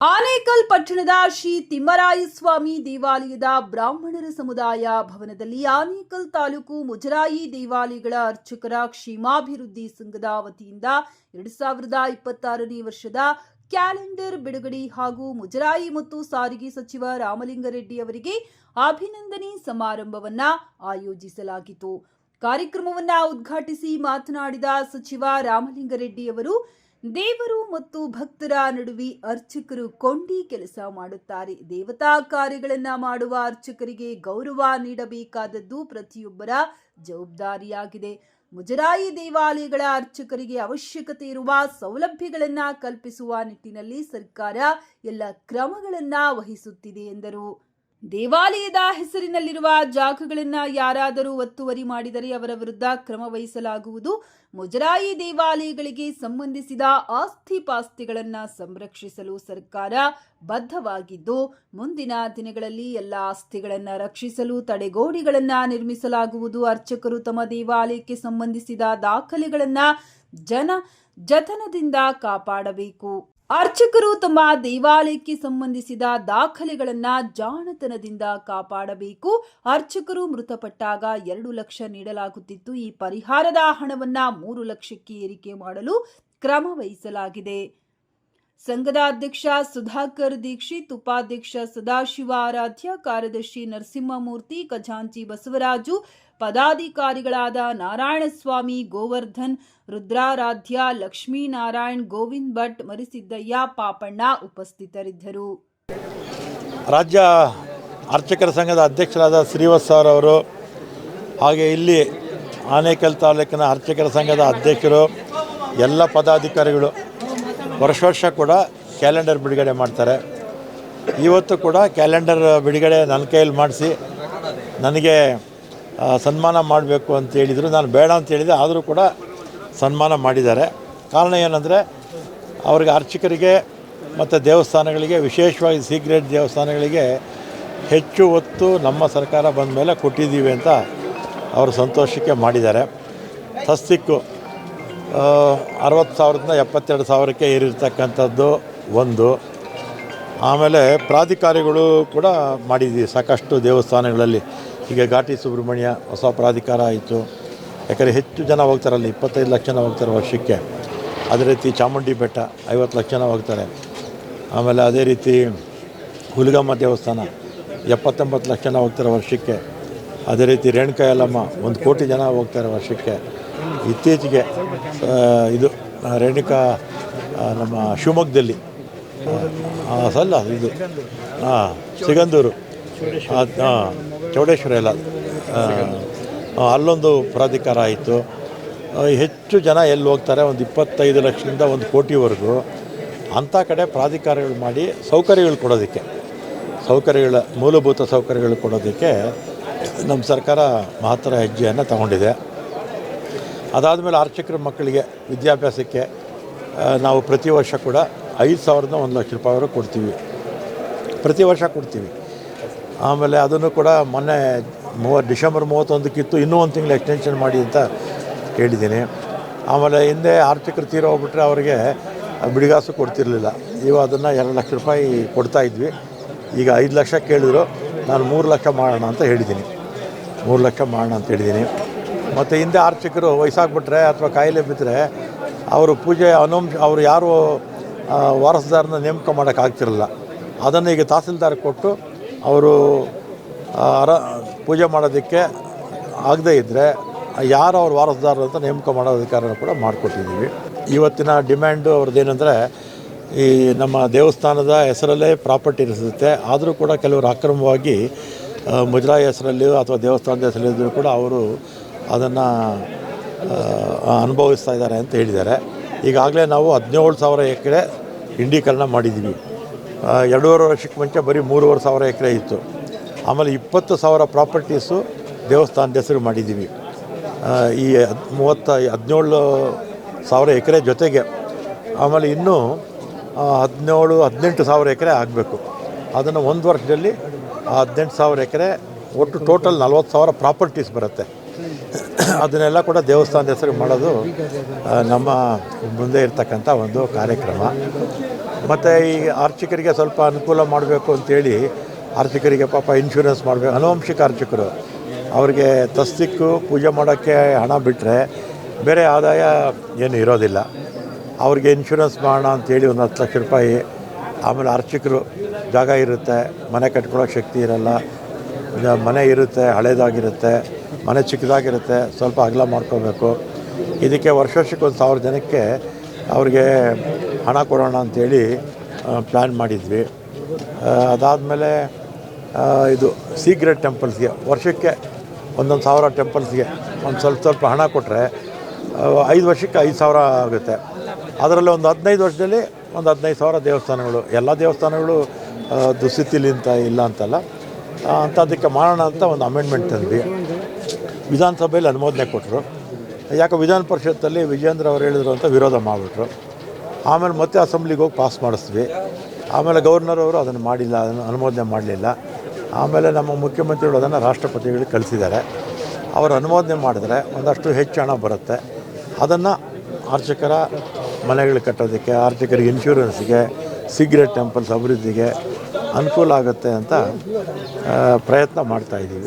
ಆನೇಕಲ್ ಪಟ್ಟಣದ ಶ್ರೀ ತಿಮ್ಮರಾಯಸ್ವಾಮಿ ದೇವಾಲಯದ ಬ್ರಾಹ್ಮಣರ ಸಮುದಾಯ ಭವನದಲ್ಲಿ ಆನೇಕಲ್ ತಾಲೂಕು ಮುಜರಾಯಿ ದೇವಾಲಯಗಳ ಅರ್ಚಕರ ಕ್ಷೇಮಾಭಿವೃದ್ಧಿ ಸಂಘದ ವತಿಯಿಂದ 2026ನೇ ವರ್ಷದ ಕ್ಯಾಲೆಂಡರ್ ಬಿಡುಗಡೆ ಹಾಗೂ ಮುಜರಾಯಿ ಮತ್ತು ಸಾರಿಗೆ ಸಚಿವ ರಾಮಲಿಂಗಾರೆಡ್ಡಿ ಅವರಿಗೆ ಅಭಿನಂದನೆ ಸಮಾರಂಭವನ್ನ ಆಯೋಜಿಸಲಾಗಿತ್ತು. ಕಾರ್ಯಕ್ರಮವನ್ನ ಉದ್ಘಾಟಿಸಿ ಮಾತನಾಡಿದ ಸಚಿವ ರಾಮಲಿಂಗಾರೆಡ್ಡಿ ಅವರು, ದೇವರು ಮತ್ತು ಭಕ್ತರ ನಡುವೆ ಅರ್ಚಕರು ಕೊಂಡಿ ಕೆಲಸ ಮಾಡುತ್ತಾರೆ. ದೇವತಾ ಕಾರ್ಯಗಳನ್ನು ಮಾಡುವ ಅರ್ಚಕರಿಗೆ ಗೌರವ ನೀಡಬೇಕಾದದ್ದು ಪ್ರತಿಯೊಬ್ಬರ ಜವಾಬ್ದಾರಿಯಾಗಿದೆ. ಮುಜರಾಯಿ ದೇವಾಲಯಗಳ ಅರ್ಚಕರಿಗೆ ಅವಶ್ಯಕತೆ ಇರುವ ಸೌಲಭ್ಯಗಳನ್ನು ಕಲ್ಪಿಸುವ ನಿಟ್ಟಿನಲ್ಲಿ ಸರ್ಕಾರ ಎಲ್ಲ ಕ್ರಮಗಳನ್ನು ವಹಿಸುತ್ತಿದೆ ಎಂದರು. ದೇವಾಲಯದ ಹೆಸರಿನಲ್ಲಿರುವ ಜಾಗಗಳನ್ನು ಯಾರಾದರೂ ಒತ್ತುವರಿ ಮಾಡಿದರೆ ಅವರ ವಿರುದ್ಧ ಕ್ರಮ ವಹಿಸಲಾಗುವುದು. ಮುಜರಾಯಿ ದೇವಾಲಯಗಳಿಗೆ ಸಂಬಂಧಿಸಿದ ಆಸ್ತಿ ಪಾಸ್ತಿಗಳನ್ನು ಸಂರಕ್ಷಿಸಲು ಸರ್ಕಾರ ಬದ್ಧವಾಗಿದ್ದು, ಮುಂದಿನ ದಿನಗಳಲ್ಲಿ ಎಲ್ಲ ಆಸ್ತಿಗಳನ್ನು ರಕ್ಷಿಸಲು ತಡೆಗೋಡೆಗಳನ್ನು ನಿರ್ಮಿಸಲಾಗುವುದು. ಅರ್ಚಕರು ತಮ್ಮ ದೇವಾಲಯಕ್ಕೆ ಸಂಬಂಧಿಸಿದ ದಾಖಲೆಗಳನ್ನು ಜತನದಿಂದ ಕಾಪಾಡಬೇಕು. ಅರ್ಚಕರು ತಮ್ಮ ದೇವಾಲಯಕ್ಕೆ ಸಂಬಂಧಿಸಿದ ದಾಖಲೆಗಳನ್ನು ಜಾಣತನದಿಂದ ಕಾಪಾಡಬೇಕು. ಅರ್ಚಕರು ಮೃತಪಟ್ಟಾಗ 2 ಲಕ್ಷ ನೀಡಲಾಗುತ್ತಿತ್ತು. ಈ ಪರಿಹಾರದ ಹಣವನ್ನು 3 ಲಕ್ಷಕ್ಕೆ ಏರಿಕೆ ಮಾಡಲು ಕ್ರಮ ವಹಿಸಲಾಗಿದೆ. ಸಂಘದ ಅಧ್ಯಕ್ಷ ಸುಧಾಕರ್ ದೀಕ್ಷಿತ್, ಉಪಾಧ್ಯಕ್ಷ ಸದಾಶಿವ ಆರಾಧ್ಯ, ಕಾರ್ಯದರ್ಶಿ ನರಸಿಂಹಮೂರ್ತಿ, ಖಜಾಂಚಿ ಬಸವರಾಜು, ಪದಾಧಿಕಾರಿಗಳಾದ ನಾರಾಯಣಸ್ವಾಮಿ, ಗೋವರ್ಧನ್, ರುದ್ರಾರಾಧ್ಯ, ಲಕ್ಷ್ಮೀನಾರಾಯಣ್, ಗೋವಿಂದ್ ಭಟ್, ಮರಿಸಿದ್ದಯ್ಯ, ಪಾಪಣ್ಣ ಉಪಸ್ಥಿತರಿದ್ದರು. ರಾಜ್ಯ ಅರ್ಚಕರ ಸಂಘದ ಅಧ್ಯಕ್ಷರಾದ ಶ್ರೀವತ್ಸ ಅವರು, ಹಾಗೆ ಇಲ್ಲಿ ಆನೇಕಲ್ ತಾಲೂಕಿನ ಅರ್ಚಕರ ಸಂಘದ ಅಧ್ಯಕ್ಷರು, ಎಲ್ಲ ಪದಾಧಿಕಾರಿಗಳು ವರ್ಷ ಕೂಡ ಕ್ಯಾಲೆಂಡರ್ ಬಿಡುಗಡೆ ಮಾಡ್ತಾರೆ. ಇವತ್ತು ಕೂಡ ಕ್ಯಾಲೆಂಡರ್ ಬಿಡುಗಡೆ ನನ್ನ ಕೈಯಲ್ಲಿ ಮಾಡಿಸಿ ನನಗೆ ಸನ್ಮಾನ ಮಾಡಬೇಕು ಅಂತ ಹೇಳಿದರು. ನಾನು ಬೇಡ ಅಂತ ಹೇಳಿದೆ, ಆದರೂ ಕೂಡ ಸನ್ಮಾನ ಮಾಡಿದ್ದಾರೆ. ಕಾರಣ ಏನಂದರೆ, ಅವ್ರಿಗೆ ಅರ್ಚಕರಿಗೆ ಮತ್ತು ದೇವಸ್ಥಾನಗಳಿಗೆ, ವಿಶೇಷವಾಗಿ ಸೀಕ್ರೆಟ್ ದೇವಸ್ಥಾನಗಳಿಗೆ ಹೆಚ್ಚು ಒತ್ತು ನಮ್ಮ ಸರ್ಕಾರ ಬಂದ ಮೇಲೆ ಕೊಟ್ಟಿದ್ದೀವಿ ಅಂತ ಅವರು ಸಂತೋಷಕ್ಕೆ ಮಾಡಿದ್ದಾರೆ. ತಸ್ತಿಕ್ಕು 60,000ದಿಂದ 72,000ಕ್ಕೆ ಏರಿರ್ತಕ್ಕಂಥದ್ದು ಒಂದು. ಆಮೇಲೆ ಪ್ರಾಧಿಕಾರಿಗಳು ಕೂಡ ಮಾಡಿದ್ದೀವಿ ಸಾಕಷ್ಟು ದೇವಸ್ಥಾನಗಳಲ್ಲಿ. ಈಗ ಘಾಟಿ ಸುಬ್ರಹ್ಮಣ್ಯ ಹೊಸ ಪ್ರಾಧಿಕಾರ ಆಯಿತು. ಯಾಕಂದರೆ ಹೆಚ್ಚು ಜನ ಹೋಗ್ತಾರಲ್ಲ, 25 ಲಕ್ಷ ಜನ ಹೋಗ್ತಾರೆ ವರ್ಷಕ್ಕೆ. ಅದೇ ರೀತಿ ಚಾಮುಂಡಿ ಬೆಟ್ಟ 50 ಲಕ್ಷ ಜನ ಹೋಗ್ತಾರೆ. ಆಮೇಲೆ ಅದೇ ರೀತಿ ಹುಲಿಗಮ್ಮ ದೇವಸ್ಥಾನ 70-80 ಲಕ್ಷ ಜನ ಹೋಗ್ತಾರೆ ವರ್ಷಕ್ಕೆ. ಅದೇ ರೀತಿ ರೇಣುಕಾ ಯಲ್ಲಮ್ಮ 1 ಕೋಟಿ ಜನ ಹೋಗ್ತಾರೆ ವರ್ಷಕ್ಕೆ. ಇತ್ತೀಚೆಗೆ ಇದು ರೇಣುಕಾ ನಮ್ಮ ಶಿವಮೊಗ್ಗದಲ್ಲಿ ಇದು ಸಿಗಂದೂರು ಚೌಡೇಶ್ವರ ಎಲ್ಲ ಅಲ್ಲೊಂದು ಪ್ರಾಧಿಕಾರ ಆಯಿತು. ಹೆಚ್ಚು ಜನ ಎಲ್ಲಿ ಹೋಗ್ತಾರೆ, ಒಂದು 25 ಲಕ್ಷದಿಂದ 1 ಕೋಟಿವರೆಗೂ ಅಂಥ ಕಡೆ ಪ್ರಾಧಿಕಾರಗಳು ಮಾಡಿ ಸೌಕರ್ಯಗಳ ಮೂಲಭೂತ ಸೌಕರ್ಯಗಳು ಕೊಡೋದಕ್ಕೆ ನಮ್ಮ ಸರ್ಕಾರ ಮಹತ್ತರ ಹೆಜ್ಜೆಯನ್ನು ತಗೊಂಡಿದೆ. ಅದಾದಮೇಲೆ ಅರ್ಚಕರ ಮಕ್ಕಳಿಗೆ ವಿದ್ಯಾಭ್ಯಾಸಕ್ಕೆ ನಾವು ಪ್ರತಿ ವರ್ಷ ಕೂಡ 5,000ದಿಂದ 1 ಲಕ್ಷ ರೂಪಾಯಿವರೆಗೂ ಕೊಡ್ತೀವಿ, ಪ್ರತಿ ವರ್ಷ ಕೊಡ್ತೀವಿ. ಆಮೇಲೆ ಅದನ್ನು ಕೂಡ ಮೊನ್ನೆ ಡಿಸೆಂಬರ್ 31ಕ್ಕಿತ್ತು, ಇನ್ನೂ 1 ತಿಂಗಳು ಎಕ್ಸ್ಟೆನ್ಷನ್ ಮಾಡಿ ಅಂತ ಹೇಳಿದ್ದೀನಿ. ಆಮೇಲೆ ಹಿಂದೆ ಅರ್ಚಕರು ತೀರೋಗ್ಬಿಟ್ರೆ ಅವರಿಗೆ ಬಿಡಿಗಾಸು ಕೊಡ್ತಿರಲಿಲ್ಲ. ಇವಾಗ ಅದನ್ನು 2 ಲಕ್ಷ ರೂಪಾಯಿ ಕೊಡ್ತಾಯಿದ್ವಿ. ಈಗ 5 ಲಕ್ಷ ಕೇಳಿದ್ರು, ನಾನು 3 ಲಕ್ಷ ಮಾಡೋಣ ಅಂತ ಹೇಳಿದ್ದೀನಿ. ಮತ್ತು ಹಿಂದೆ ಅರ್ಚಕರು ವಯಸ್ಸಾಗ್ಬಿಟ್ರೆ ಅಥವಾ ಕಾಯಿಲೆ ಬಿದ್ದರೆ ಅವರು ಪೂಜೆ ಅವರು ಯಾರು ವಾರಸುದಾರನ ನೇಮಕ ಮಾಡೋಕ್ಕಾಗ್ತಿರಲಿಲ್ಲ. ಅದನ್ನು ಈಗ ತಹಸೀಲ್ದಾರ್ ಕೊಟ್ಟು ಅವರು ಪೂಜೆ ಮಾಡೋದಕ್ಕೆ ಆಗದೇ ಇದ್ದರೆ ಯಾರು ಅವ್ರ ವಾರಸುದಾರರು ಅಂತ ನೇಮಕ ಮಾಡೋ ಅಧಿಕಾರನ ಕೂಡ ಮಾಡಿಕೊಟ್ಟಿದ್ದೀವಿ. ಇವತ್ತಿನ ಡಿಮ್ಯಾಂಡು ಅವ್ರದ್ದೇನೆಂದರೆ, ಈ ನಮ್ಮ ದೇವಸ್ಥಾನದ ಹೆಸರಲ್ಲೇ ಪ್ರಾಪರ್ಟಿ ಇರಿಸುತ್ತೆ, ಆದರೂ ಕೂಡ ಕೆಲವರು ಅಕ್ರಮವಾಗಿ ಮುಜರಾಯಿ ಹೆಸರಲ್ಲಿಯೂ ಅಥವಾ ದೇವಸ್ಥಾನದ ಹೆಸರಲ್ಲಿದ್ದರೂ ಕೂಡ ಅವರು ಅದನ್ನು ಅನುಭವಿಸ್ತಾ ಇದ್ದಾರೆ ಅಂತ ಹೇಳಿದ್ದಾರೆ. ಈಗಾಗಲೇ ನಾವು 17,000 ಎಕರೆ ಇಂಡೀಕರಣ ಮಾಡಿದ್ದೀವಿ. 2.5 ವರ್ಷಕ್ಕೆ ಮುಂಚೆ ಬರೀ 3,500 ಎಕರೆ ಇತ್ತು. ಆಮೇಲೆ 20,000 ಪ್ರಾಪರ್ಟೀಸು ದೇವಸ್ಥಾನದ ಹೆಸರು ಮಾಡಿದ್ದೀವಿ. ಈ 17,000 ಎಕರೆ ಜೊತೆಗೆ ಆಮೇಲೆ ಇನ್ನೂ 18,000 ಎಕರೆ ಆಗಬೇಕು. ಅದನ್ನು 1 ವರ್ಷದಲ್ಲಿ 18,000 ಎಕರೆ ಒಟ್ಟು ಟೋಟಲ್ 40,000 ಪ್ರಾಪರ್ಟೀಸ್ ಬರುತ್ತೆ. ಅದನ್ನೆಲ್ಲ ಕೂಡ ದೇವಸ್ಥಾನದ ಹೆಸರು ಮಾಡೋದು ನಮ್ಮ ಮುಂದೆ ಇರ್ತಕ್ಕಂಥ ಒಂದು ಕಾರ್ಯಕ್ರಮ. ಮತ್ತು ಈ ಅರ್ಚಕರಿಗೆ ಸ್ವಲ್ಪ ಅನುಕೂಲ ಮಾಡಬೇಕು ಅಂತೇಳಿ ಅರ್ಚಕರಿಗೆ ಪಾಪ ಇನ್ಶೂರೆನ್ಸ್ ಮಾಡಬೇಕು. ಅನುವಂಶಿಕ ಅರ್ಚಕರು ಅವ್ರಿಗೆ ತಸ್ತಿಕ್ಕು ಪೂಜೆ ಮಾಡೋಕ್ಕೆ ಹಣ ಬಿಟ್ಟರೆ ಬೇರೆ ಆದಾಯ ಏನು ಇರೋದಿಲ್ಲ. ಅವ್ರಿಗೆ ಇನ್ಶೂರೆನ್ಸ್ ಮಾಡೋಣ ಅಂತೇಳಿ ಒಂದು 10 ಲಕ್ಷ ರೂಪಾಯಿ. ಆಮೇಲೆ ಅರ್ಚಕರು ಜಾಗ ಇರುತ್ತೆ, ಮನೆ ಕಟ್ಕೊಳ್ಳೋಕೆ ಶಕ್ತಿ ಇರಲ್ಲ, ಮನೆ ಇರುತ್ತೆ ಹಳೇದಾಗಿರುತ್ತೆ, ಮನೆ ಚಿಕ್ಕದಾಗಿರುತ್ತೆ, ಸ್ವಲ್ಪ ಅಗಲ ಮಾಡ್ಕೋಬೇಕು. ಇದಕ್ಕೆ ವರ್ಷಕ್ಕೆ 1,000 ಜನಕ್ಕೆ ಅವ್ರಿಗೆ ಹಣ ಕೊಡೋಣ ಅಂಥೇಳಿ ಪ್ಲ್ಯಾನ್ ಮಾಡಿದ್ವಿ. ಅದಾದಮೇಲೆ ಇದು ಸೀಕ್ರೆಟ್ ಟೆಂಪಲ್ಸ್ಗೆ ವರ್ಷಕ್ಕೆ 1,000 ಟೆಂಪಲ್ಸ್ಗೆ ಒಂದು ಸ್ವಲ್ಪ ಹಣ ಕೊಟ್ಟರೆ 5 ವರ್ಷಕ್ಕೆ 5,000 ಆಗುತ್ತೆ. ಅದರಲ್ಲಿ ಒಂದು 15 ವರ್ಷದಲ್ಲಿ ಒಂದು 15,000 ದೇವಸ್ಥಾನಗಳು. ಎಲ್ಲ ದೇವಸ್ಥಾನಗಳು ದುಸ್ಥಿತಿಲಿ ಇಲ್ಲ ಅಂತಲ್ಲ, ಅಂಥದ್ದಕ್ಕೆ ಮಾಡೋಣ ಅಂತ ಒಂದು ಅಮೆಂಡ್ಮೆಂಟ್ ತಂದ್ವಿ. ವಿಧಾನಸಭೆಯಲ್ಲಿ ಅನುಮೋದನೆ ಕೊಟ್ಟರು. ಯಾಕೆ ವಿಧಾನ ಪರಿಷತ್ತಲ್ಲಿ ವಿಜೇಂದ್ರ ಅವರು ಹೇಳಿದ್ರು ಅಂತ ವಿರೋಧ ಮಾಡಿಬಿಟ್ರು. ಆಮೇಲೆ ಮತ್ತೆ ಅಸೆಂಬ್ಲಿಗೆ ಹೋಗಿ ಪಾಸ್ ಮಾಡಿಸ್ವಿ. ಆಮೇಲೆ ಗವರ್ನರ್ ಅವರು ಅದನ್ನು ಮಾಡಿಲ್ಲ, ಅದನ್ನು ಅನುಮೋದನೆ ಮಾಡಲಿಲ್ಲ. ಆಮೇಲೆ ನಮ್ಮ ಮುಖ್ಯಮಂತ್ರಿಗಳು ಅದನ್ನು ರಾಷ್ಟ್ರಪತಿಗಳಿಗೆ ಕಳಿಸಿದ್ದಾರೆ. ಅವರು ಅನುಮೋದನೆ ಮಾಡಿದ್ರೆ ಒಂದಷ್ಟು ಹೆಚ್ಚು ಹಣ ಬರುತ್ತೆ. ಅದನ್ನು ಅರ್ಚಕರ ಮನೆಗಳು ಕಟ್ಟೋದಕ್ಕೆ, ಅರ್ಚಕರಿಗೆ ಇನ್ಶೂರೆನ್ಸ್ಗೆ, ಸೀಕ್ರೆಟ್ ಟೆಂಪಲ್ಸ್ ಅಭಿವೃದ್ಧಿಗೆ ಅನುಕೂಲ ಆಗುತ್ತೆ ಅಂತ ಪ್ರಯತ್ನ ಮಾಡ್ತಾಯಿದ್ದೀವಿ.